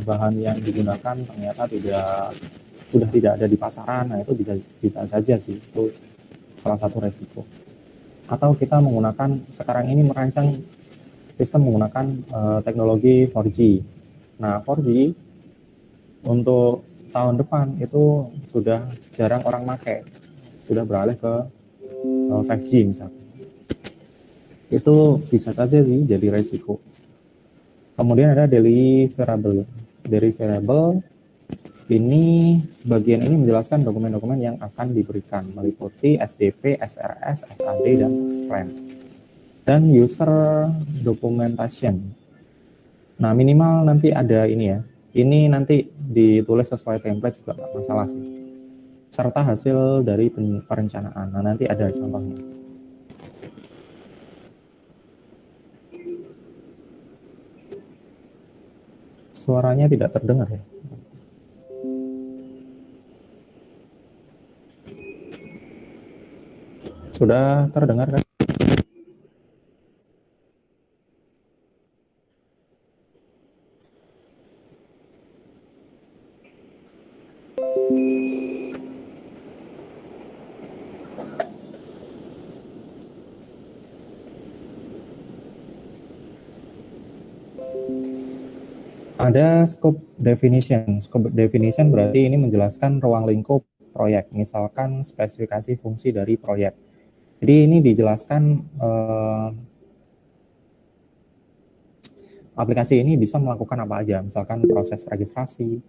bahan yang digunakan ternyata sudah tidak ada di pasaran. Nah, itu bisa saja sih, itu salah satu resiko. Atau kita menggunakan sekarang ini merancang sistem menggunakan teknologi 4G. Nah, 4G untuk tahun depan itu sudah jarang orang pakai, sudah beralih ke 5G misalnya. Itu bisa saja sih jadi resiko. Kemudian ada deliverable. Deliverable ini bagian ini menjelaskan dokumen-dokumen yang akan diberikan meliputi SDP, SRS, SAD, dan tax plan. Dan user documentation. Nah, minimal nanti ada ini ya. Ini nanti ditulis sesuai template juga nggak masalah sih. Serta hasil dari perencanaan. Nah, nanti ada contohnya. Suaranya tidak terdengar ya. Sudah terdengar kan? Ada scope definition. Scope definition berarti ini menjelaskan ruang lingkup proyek, misalkan spesifikasi fungsi dari proyek. Jadi ini dijelaskan aplikasi ini bisa melakukan apa aja, misalkan proses registrasi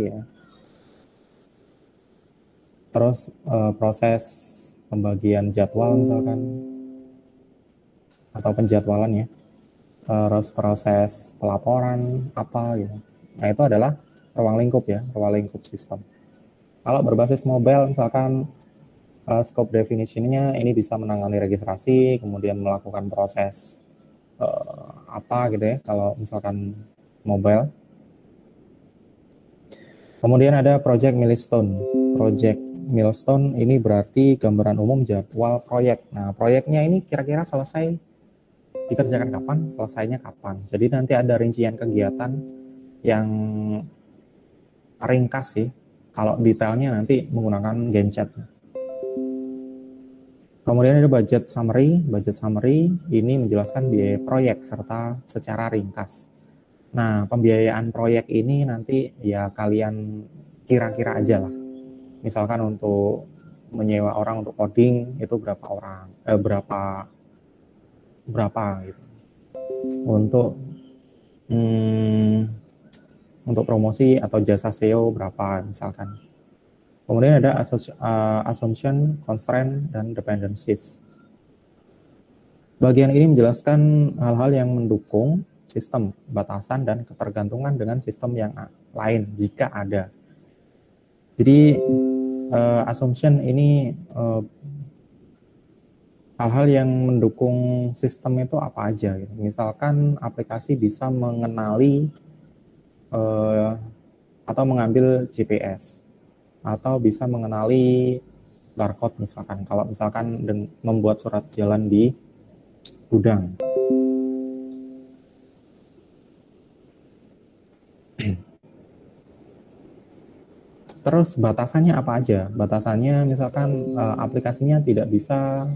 ya. Terus proses pembagian jadwal misalkan, atau penjadwalan ya. Terus proses pelaporan apa gitu. Nah, itu adalah ruang lingkup ya, ruang lingkup sistem. Kalau berbasis mobile misalkan scope definition-nya ini bisa menangani registrasi, kemudian melakukan proses apa gitu ya, kalau misalkan mobile. Kemudian ada project milestone. Project milestone ini berarti gambaran umum jadwal proyek. Nah, proyeknya ini kira-kira selesai dikerjakan kapan, selesainya kapan. Jadi nanti ada rincian kegiatan yang ringkas sih. Kalau detailnya nanti menggunakan Gantt chart. Kemudian ada budget summary. Budget summary ini menjelaskan biaya proyek serta secara ringkas. Nah, pembiayaan proyek ini nanti ya kalian kira-kira aja lah. Misalkan untuk menyewa orang untuk coding itu berapa orang, berapa gitu. Untuk promosi atau jasa SEO berapa misalkan. Kemudian ada assumption, constraint, dan dependencies. Bagian ini menjelaskan hal-hal yang mendukung sistem, batasan, dan ketergantungan dengan sistem yang lain jika ada. Jadi assumption ini hal-hal yang mendukung sistem itu apa aja gitu. Misalkan aplikasi bisa mengenali atau mengambil GPS, atau bisa mengenali barcode misalkan, kalau misalkan membuat surat jalan di gudang. Terus batasannya apa aja? Batasannya misalkan aplikasinya tidak bisa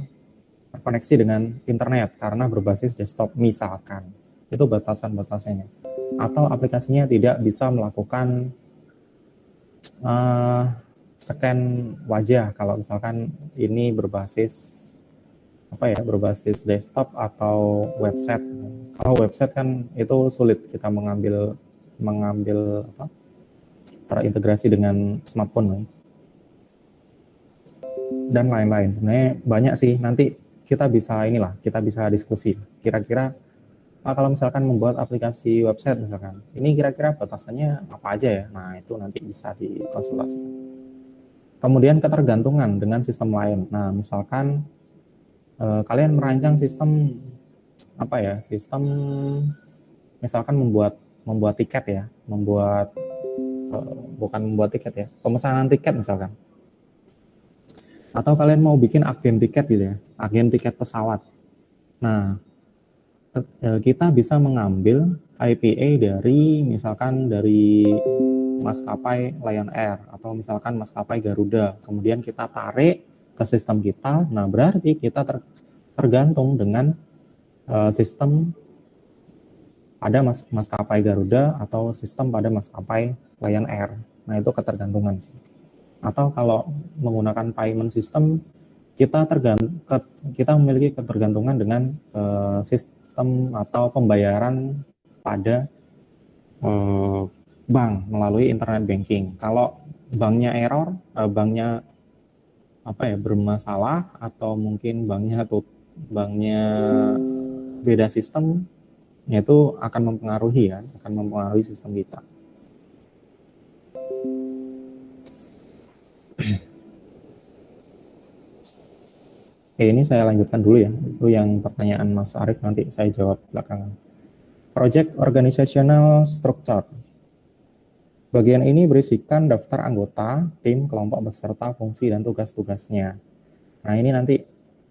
terkoneksi dengan internet karena berbasis desktop misalkan. Itu batasan-batasannya. Atau aplikasinya tidak bisa melakukan scan wajah kalau misalkan ini berbasis berbasis desktop atau website. Kalau website kan itu sulit kita mengambil terintegrasi dengan smartphone dan lain-lain. Sebenarnya banyak sih, nanti kita bisa diskusi kira-kira kalau misalkan membuat aplikasi website misalkan, ini kira-kira batasannya apa aja ya. Nah, itu nanti bisa dikonsultasikan. Kemudian ketergantungan dengan sistem lain. Nah, misalkan kalian merancang sistem misalkan membuat tiket ya, pemesanan tiket misalkan. Atau kalian mau bikin agen tiket gitu ya, agen tiket pesawat. Nah, kita bisa mengambil IPA dari misalkan dari maskapai Lion Air atau misalkan maskapai Garuda, kemudian kita tarik ke sistem kita. Nah, berarti kita tergantung dengan sistem pada maskapai Garuda atau sistem pada maskapai Lion Air. Nah, itu ketergantungan sih. Atau kalau menggunakan payment system, kita memiliki ketergantungan dengan sistem atau pembayaran pada bank melalui internet banking. Kalau banknya error, banknya bermasalah, atau mungkin banknya beda sistem, itu akan mempengaruhi sistem kita. Oke, ini saya lanjutkan dulu ya. Itu yang pertanyaan Mas Arief, nanti saya jawab belakangan. Project Organizational Structure. Bagian ini berisikan daftar anggota, tim, kelompok beserta fungsi dan tugas-tugasnya. Nah, ini nanti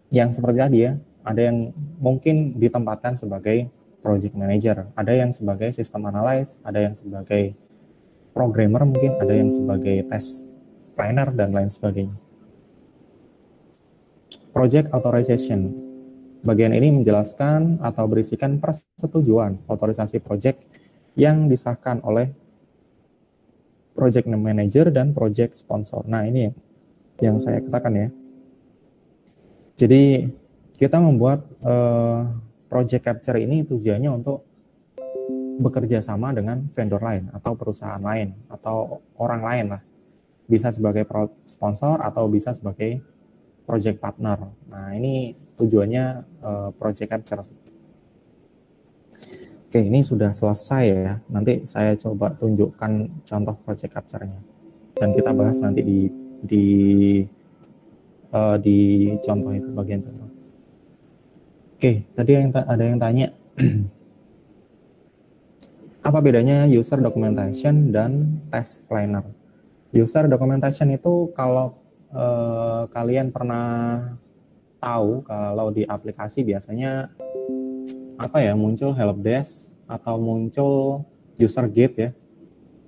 yang seperti tadi ya, ada yang mungkin ditempatkan sebagai project manager, ada yang sebagai system analyst, ada yang sebagai programmer, mungkin ada yang sebagai test planner, dan lain sebagainya. Project Authorization. Bagian ini menjelaskan atau berisikan persetujuan otorisasi project yang disahkan oleh project manager dan project sponsor. Nah, ini yang saya katakan ya. Jadi kita membuat project capture ini tujuannya untuk bekerja sama dengan vendor lain atau perusahaan lain atau orang lain lah. Bisa sebagai sponsor atau bisa sebagai project partner. Nah, ini tujuannya project capture. Oke, ini sudah selesai ya. Nanti saya coba tunjukkan contoh project capture-nya. Dan kita bahas nanti di contoh itu, bagian contoh. Oke, tadi ada yang tanya apa bedanya user documentation dan test planner. User documentation itu kalau kalian pernah tahu, kalau di aplikasi biasanya muncul helpdesk atau muncul user guide ya,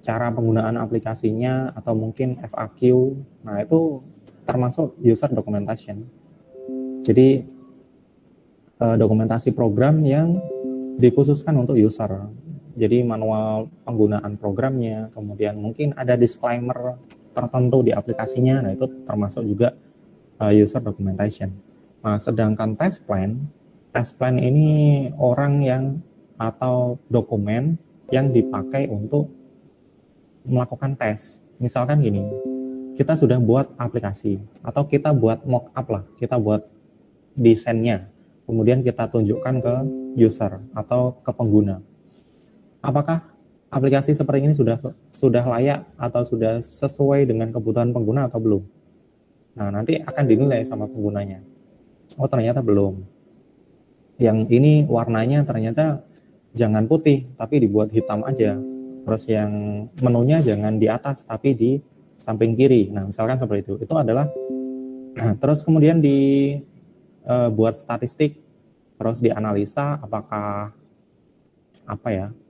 cara penggunaan aplikasinya, atau mungkin FAQ. Nah, itu termasuk user documentation. Jadi dokumentasi program yang dikhususkan untuk user. Jadi manual penggunaan programnya, kemudian mungkin ada disclaimer tertentu di aplikasinya. Nah, itu termasuk juga user documentation. Nah, sedangkan test plan ini orang yang atau dokumen yang dipakai untuk melakukan tes. Misalkan gini, kita sudah buat aplikasi atau kita buat mock-up lah, kita buat desainnya, kemudian kita tunjukkan ke user atau ke pengguna. Apakah aplikasi seperti ini sudah layak atau sudah sesuai dengan kebutuhan pengguna atau belum? Nah, nanti akan dinilai sama penggunanya. Oh, ternyata belum. Yang ini warnanya ternyata jangan putih, tapi dibuat hitam aja. Terus yang menunya jangan di atas, tapi di samping kiri. Nah, misalkan seperti itu. Itu adalah terus kemudian dibuat statistik, terus dianalisa apakah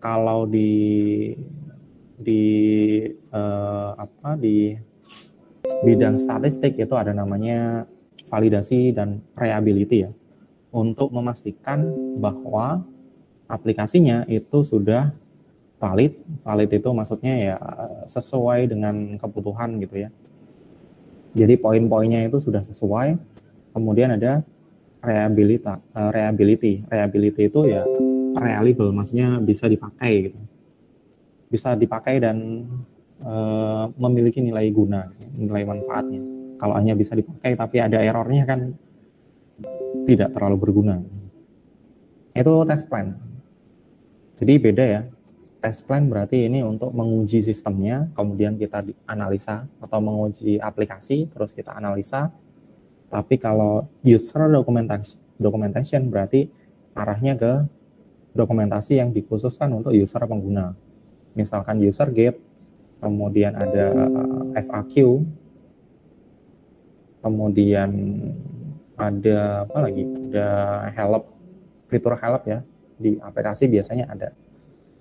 kalau di bidang statistik itu ada namanya validasi dan reliability ya, untuk memastikan bahwa aplikasinya itu sudah valid itu maksudnya ya sesuai dengan kebutuhan gitu ya. Jadi poin-poinnya itu sudah sesuai. Kemudian ada reliability itu ya reliable, maksudnya bisa dipakai gitu. Bisa dipakai dan memiliki nilai guna, nilai manfaatnya. Kalau hanya bisa dipakai tapi ada errornya kan tidak terlalu berguna. Itu test plan. Jadi beda ya. Test plan berarti ini untuk menguji sistemnya, kemudian kita analisa, atau menguji aplikasi, terus kita analisa. Tapi kalau user documentation berarti arahnya ke dokumentasi yang dikhususkan untuk user pengguna. Misalkan user guide, kemudian ada FAQ, kemudian ada apa lagi? Ada help, fitur help ya. di aplikasi biasanya ada.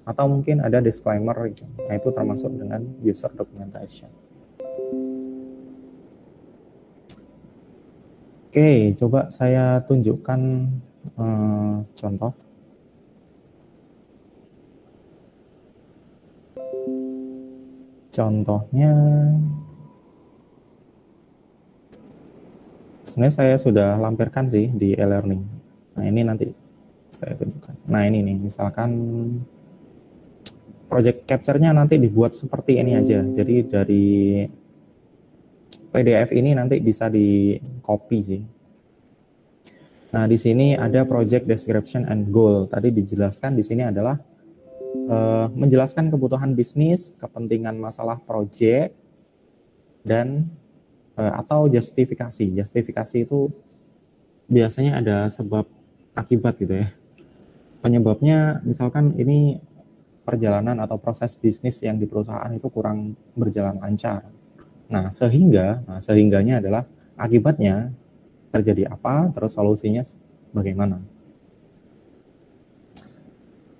Atau mungkin ada disclaimer gitu. Nah, itu termasuk dengan user documentation. Oke, coba saya tunjukkan contoh. Contohnya, sebenarnya saya sudah lampirkan sih di e-learning. Nah, ini nanti saya tunjukkan. Nah, ini nih, misalkan project capture-nya nanti dibuat seperti ini aja. Jadi dari PDF ini nanti bisa di copy sih. Nah, di sini ada project description and goal. Tadi dijelaskan di sini adalah menjelaskan kebutuhan bisnis, kepentingan masalah project, dan atau justifikasi. Justifikasi itu biasanya ada sebab akibat gitu ya. Penyebabnya misalkan ini perjalanan atau proses bisnis yang di perusahaan itu kurang berjalan lancar. Nah, sehingganya adalah akibatnya terjadi apa, terus solusinya bagaimana.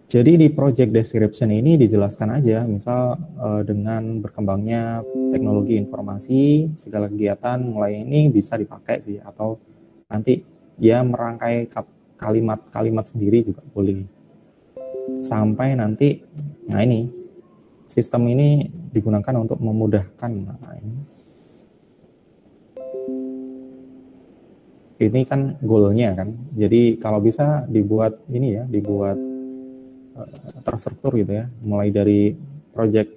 Jadi di project description ini dijelaskan aja, misal dengan berkembangnya teknologi informasi, segala kegiatan mulai ini bisa dipakai sih, atau nanti ya merangkai kalimat-kalimat sendiri juga boleh. Sampai nanti, nah ini, sistem ini digunakan untuk memudahkan. Nah, ini kan goalnya kan, jadi kalau bisa dibuat ini ya, dibuat terstruktur gitu ya, mulai dari project,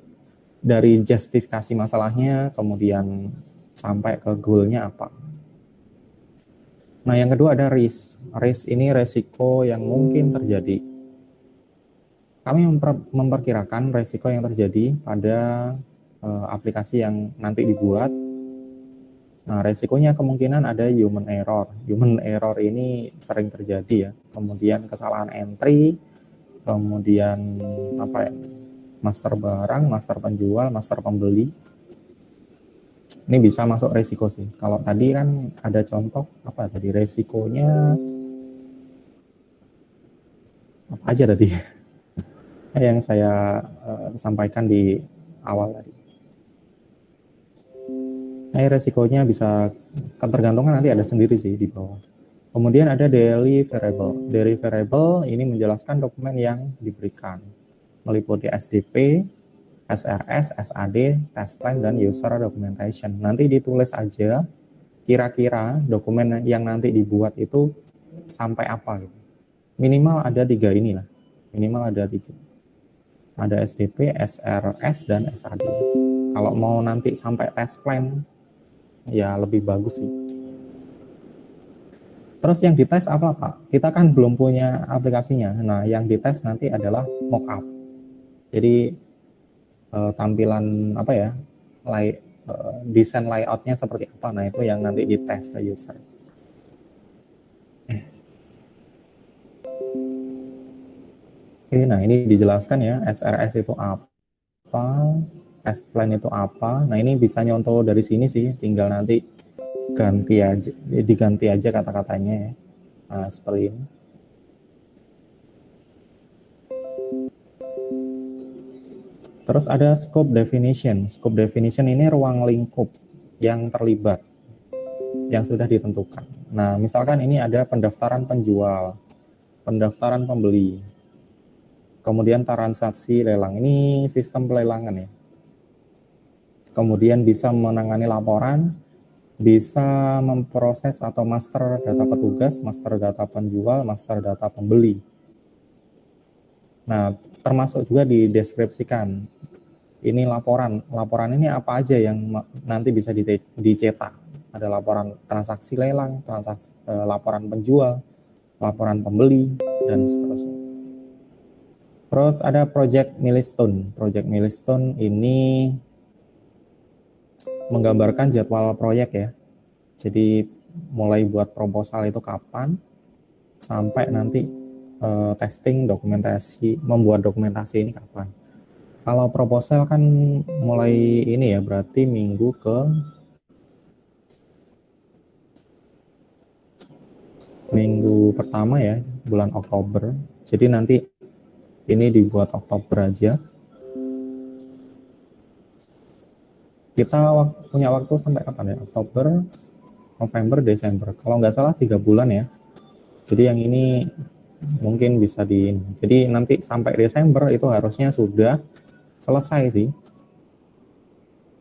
dari justifikasi masalahnya, kemudian sampai ke goalnya apa. Nah, yang kedua ada risk. Risk ini resiko yang mungkin terjadi. Kami memperkirakan resiko yang terjadi pada aplikasi yang nanti dibuat. Nah, resikonya kemungkinan ada human error. Human error ini sering terjadi ya. Kemudian kesalahan entry, kemudian apa ya, master barang, master penjual, master pembeli. Ini bisa masuk resiko sih. Kalau tadi kan ada contoh apa tadi, resikonya apa aja tadi yang saya sampaikan di awal tadi. Nah, resikonya bisa ketergantungan nanti ada sendiri sih di bawah. Kemudian ada daily variable. Daily variable ini menjelaskan dokumen yang diberikan, meliputi SDP, SRS, SAD, test plan, dan user documentation. Nanti ditulis aja kira-kira dokumen yang nanti dibuat itu sampai apa gitu. Minimal ada 3 inilah. Minimal ada 3. Ada SDP, SRS, dan SAD. Kalau mau nanti sampai test plan, ya lebih bagus sih. Terus yang dites apa Pak? Kita kan belum punya aplikasinya. Nah, yang dites nanti adalah mockup. Jadi tampilan apa ya, desain layoutnya seperti apa. Nah, itu yang nanti dites ke user. Oke, nah ini dijelaskan ya, SRS itu apa, S-plan itu apa. Nah, ini bisa nyontoh dari sini sih, tinggal nanti diganti aja kata-katanya ya. Nah, seperti ini. Terus ada scope definition. Scope definition ini ruang lingkup yang terlibat, yang sudah ditentukan. Nah, misalkan ini ada pendaftaran penjual, pendaftaran pembeli, kemudian transaksi lelang. Ini sistem pelelangan ya. Kemudian bisa menangani laporan, bisa memproses atau master data petugas, master data penjual, master data pembeli. Nah, termasuk juga dideskripsikan. Ini laporan ini apa aja yang nanti bisa dicetak. Ada laporan transaksi lelang, laporan penjual, laporan pembeli, dan seterusnya. Terus ada project milestone. Project milestone ini menggambarkan jadwal proyek ya. Jadi mulai buat proposal itu kapan, sampai nanti testing, dokumentasi, membuat dokumentasi ini kapan. Kalau proposal kan mulai ini ya, berarti minggu pertama ya, bulan Oktober Jadi nanti ini dibuat Oktober aja. Kita punya waktu sampai kapan ya? Oktober, November, Desember. Kalau nggak salah 3 bulan ya. Jadi yang ini mungkin bisa jadi nanti sampai Desember itu harusnya sudah selesai sih.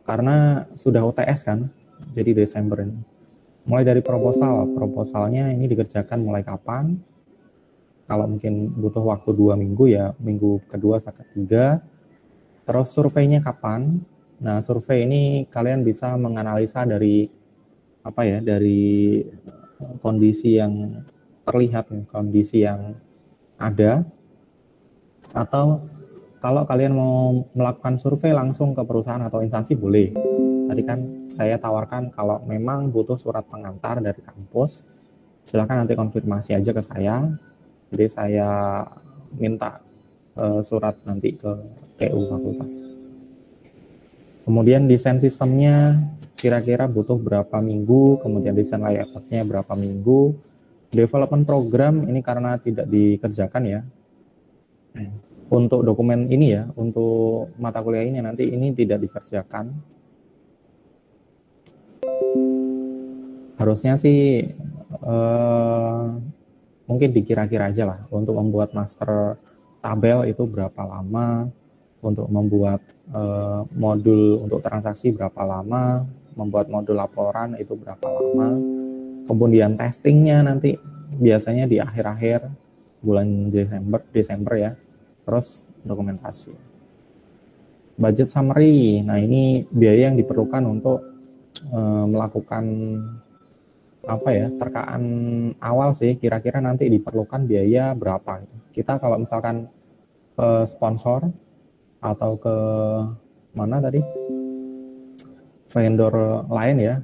Karena sudah UTS kan. Jadi Desember ini. Mulai dari proposalnya ini dikerjakan mulai kapan? Kalau mungkin butuh waktu 2 minggu ya, minggu kedua sampai ketiga. Terus surveinya kapan? Nah, survei ini kalian bisa menganalisa dari apa ya, dari kondisi yang terlihat, kondisi yang ada, atau kalau kalian mau melakukan survei langsung ke perusahaan atau instansi boleh. Tadi kan saya tawarkan kalau memang butuh surat pengantar dari kampus, silakan nanti konfirmasi aja ke saya. Jadi saya minta surat nanti ke TU fakultas. Kemudian desain sistemnya kira-kira butuh berapa minggu, kemudian desain layoutnya berapa minggu. Development program ini karena tidak dikerjakan ya. Untuk dokumen ini ya, untuk mata kuliah ini nanti ini tidak dikerjakan. Harusnya sih mungkin dikira-kira aja lah untuk membuat master tabel itu berapa lama, untuk membuat modul untuk transaksi berapa lama, membuat modul laporan itu berapa lama, kemudian testingnya nanti biasanya di akhir-akhir bulan Desember ya, terus dokumentasi. Budget summary, nah ini biaya yang diperlukan untuk melakukan apa ya, terkaan awal sih, kira-kira nanti diperlukan biaya berapa. Kita kalau misalkan ke sponsor atau ke mana tadi, vendor lain ya,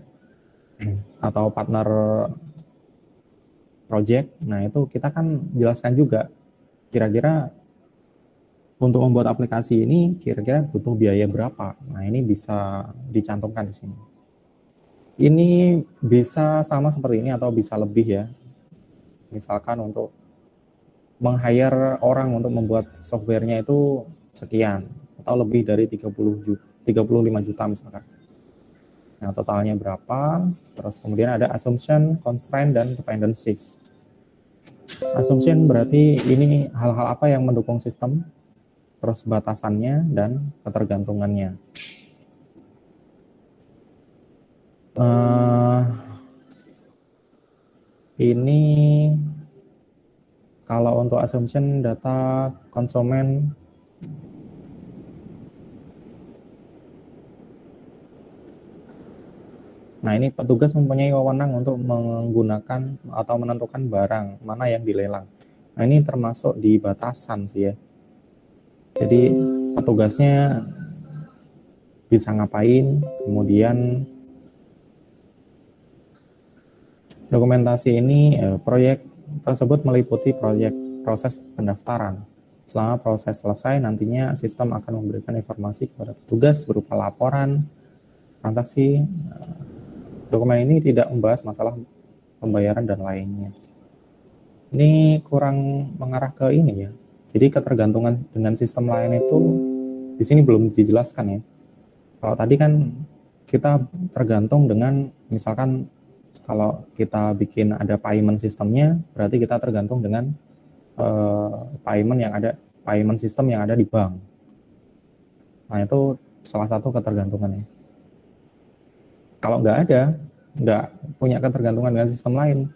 atau partner project, nah itu kita kan jelaskan juga kira-kira untuk membuat aplikasi ini kira-kira butuh biaya berapa. Nah ini bisa dicantumkan di sini. Ini bisa sama seperti ini atau bisa lebih ya. Misalkan untuk meng-hire orang untuk membuat softwarenya itu sekian atau lebih dari 35 juta misalkan. Nah, totalnya berapa? Terus kemudian ada assumption, constraint, dan dependencies. Assumption berarti ini hal-hal apa yang mendukung sistem, terus batasannya, dan ketergantungannya. Ini kalau untuk assumption data konsumen, nah ini petugas mempunyai wewenang untuk menggunakan atau menentukan barang mana yang dilelang. Nah ini termasuk di batasan sih ya. Jadi petugasnya bisa ngapain, kemudian dokumentasi ini proyek tersebut meliputi proses pendaftaran. Selama proses selesai, nantinya sistem akan memberikan informasi kepada petugas berupa laporan, transaksi. Dokumen ini tidak membahas masalah pembayaran dan lainnya. Ini kurang mengarah ke ini ya. Jadi ketergantungan dengan sistem lain itu di sini belum dijelaskan ya. Kalau tadi kan kita tergantung dengan misalkan kalau kita bikin ada payment sistemnya, berarti kita tergantung dengan payment system yang ada di bank. Nah itu salah satu ketergantungannya. Kalau nggak punya ketergantungan dengan sistem lain,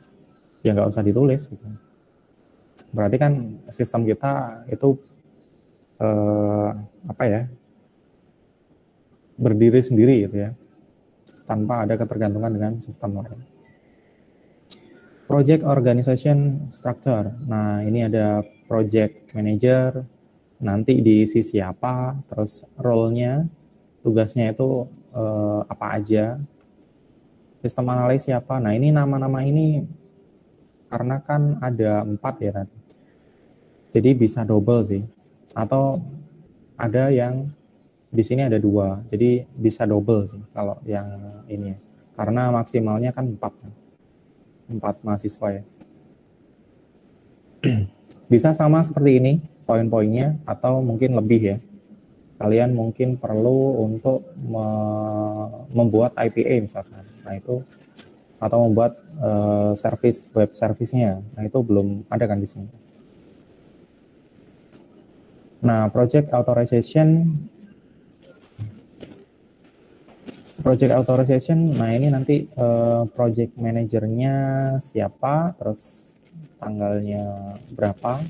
ya nggak usah ditulis. Gitu. Berarti kan sistem kita itu berdiri sendiri gitu ya, tanpa ada ketergantungan dengan sistem lain. Project Organization Structure. Nah ini ada project manager, nanti diisi siapa, terus role-nya, tugasnya itu apa aja, sistem analis siapa. Nah ini nama-nama ini karena kan ada 4 ya tadi, jadi bisa double sih, atau ada yang di sini ada 2, jadi bisa double sih kalau yang ini ya, karena maksimalnya kan 4 mahasiswa ya. Bisa sama seperti ini poin-poinnya atau mungkin lebih ya. Kalian mungkin perlu untuk membuat IPA misalkan. Nah itu atau membuat service web service-nya. Nah itu belum ada kan di sini. Nah, project authorization, nah ini nanti project manajernya siapa, terus tanggalnya berapa.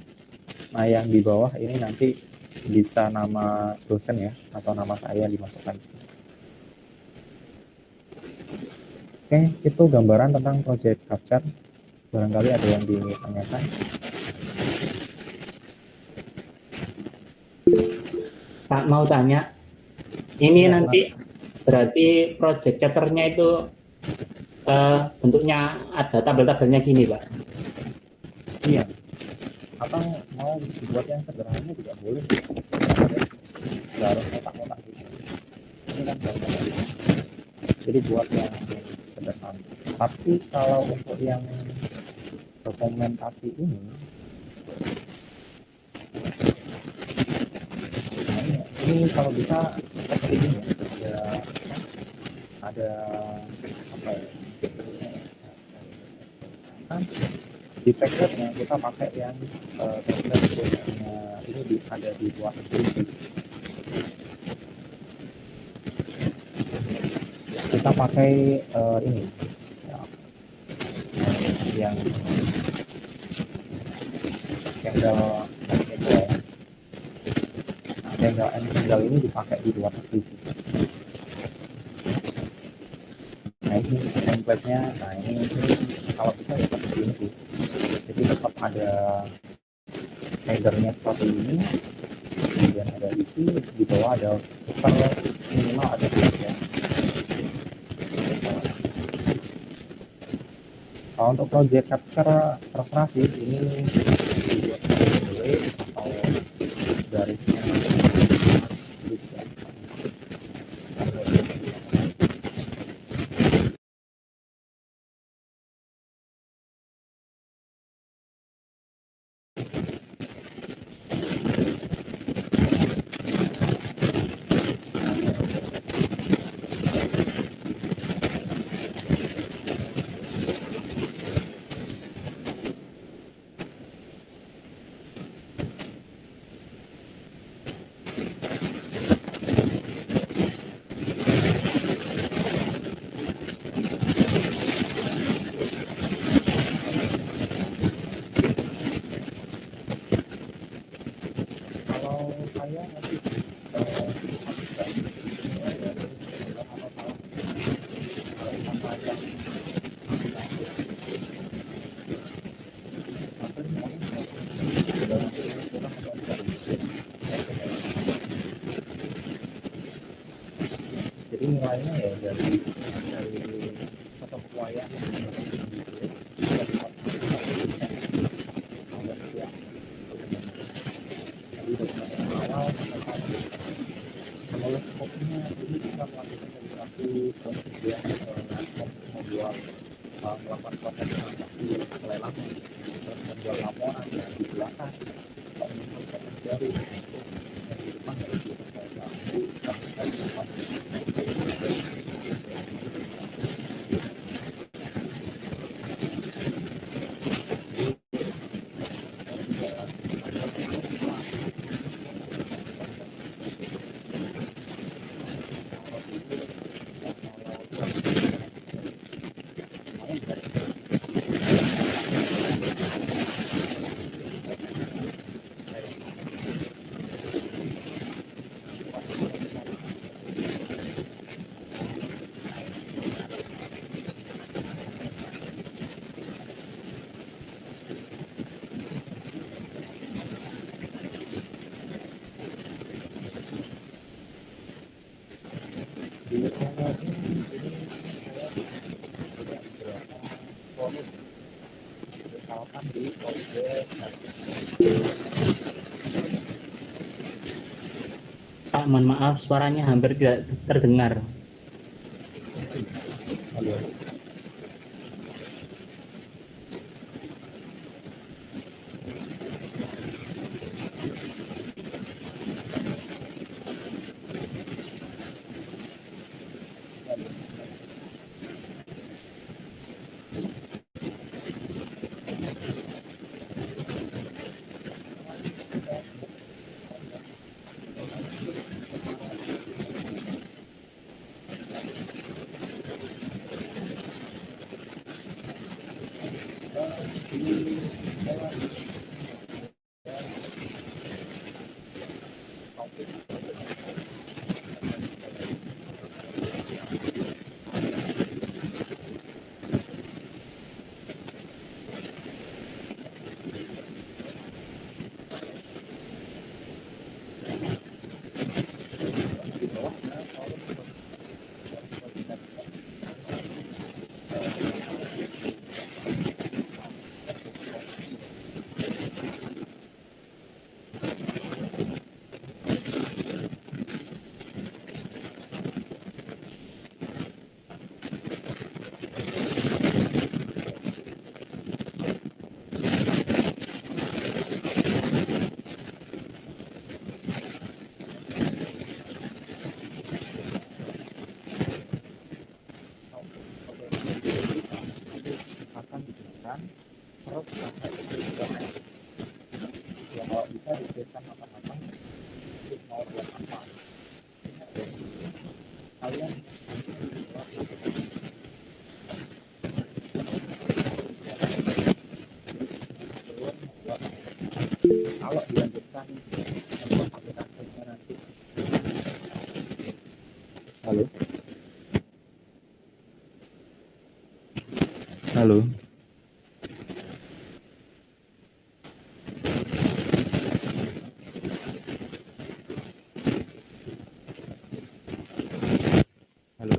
Nah, yang di bawah ini nanti bisa nama dosen ya, atau nama saya dimasukkan. Oke, itu gambaran tentang project capture. Barangkali ada yang ditanyakan. Pak mau tanya, ini ya, nanti berarti project capture-nya itu bentuknya ada tabel-tabelnya gini, Pak? Iya. Atau mau dibuat yang sederhana juga boleh. Nggak harus kotak-kotak gitu. Ini kan gambar. Jadi buat yang sederhana. Tapi kalau untuk yang dokumentasi ini, ini kalau bisa seperti ini ya, ada apa ya, kan di packetnya kita pakai yang ini ada di luar negeri. Kita pakai ini yang Candle ini dipakai di luar negeri sih. Nah ini template-nya, nah ini kalau bisa ya seperti ini sih. Jadi tetap ada header-nya seperti ini, kemudian ada isi, di bawah ada footer, minimal ada ya. Kalau untuk project capture terserah sih, ini dibuat delay atau dari sini. Jadi nilainya ya dari kesesuaian menulis kopinya, jadi kita melakukan verifikasi, terus kemudian membuat melakukan proses transaksi lelang, terus membuat laporan di belakang, melakukan proses baru yang di depan dari Pak, mohon maaf, suaranya hampir tidak terdengar. akan digunakan terus sampai ke ya kalau bisa dipikirkan matang-matang mau buat apa kalian kalau dilanjutkan untuk aplikasinya nanti. Halo. Halo. Halo.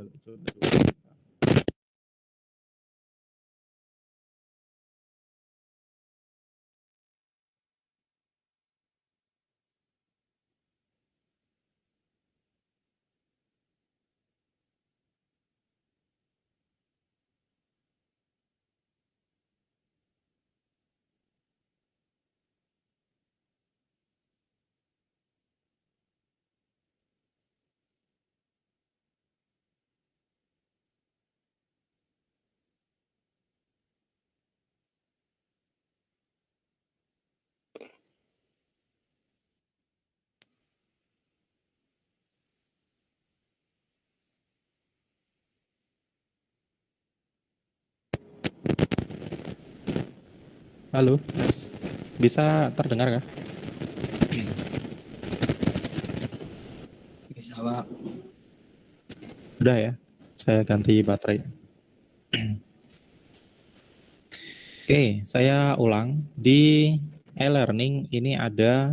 Halo, Mas. Bisa terdengar kah? Bisa, Pak. Udah ya. Saya ganti baterai. Oke, saya ulang. Di e-learning ini ada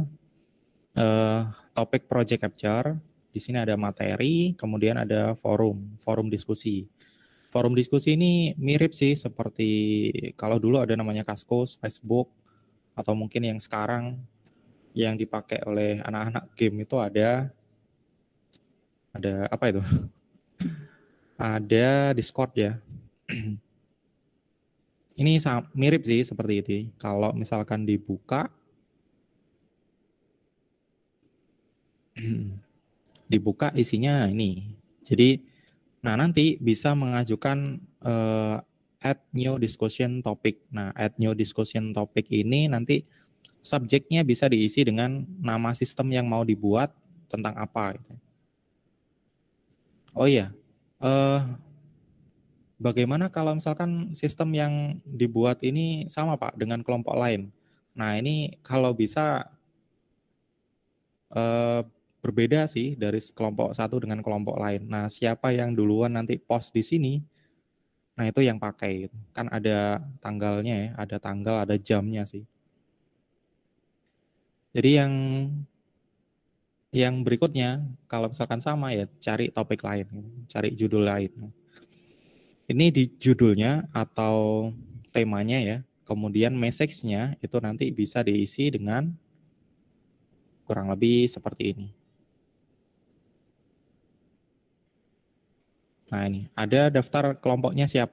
topik project capture. Di sini ada materi, kemudian ada forum diskusi. Forum diskusi ini mirip sih seperti kalau dulu ada namanya Kaskus, Facebook, atau mungkin yang sekarang yang dipakai oleh anak-anak game itu ada apa itu? Ada Discord ya. Ini mirip sih seperti itu. Kalau misalkan dibuka, dibuka isinya ini. Jadi, nah nanti bisa mengajukan add new discussion topic. Nah, add new discussion topic ini nanti subjeknya bisa diisi dengan nama sistem yang mau dibuat tentang apa. Gitu. Oh iya, bagaimana kalau misalkan sistem yang dibuat ini sama Pak dengan kelompok lain? Nah ini kalau bisa berbeda sih dari kelompok satu dengan kelompok lain. Nah siapa yang duluan nanti post di sini, nah itu yang pakai. Kan ada tanggalnya ya, ada tanggal, ada jamnya sih. Jadi yang berikutnya, kalau misalkan sama ya cari topik lain, cari judul lain. Ini di judulnya atau temanya ya, kemudian message-nya itu nanti bisa diisi dengan kurang lebih seperti ini. Nah ini, ada daftar kelompoknya siapa?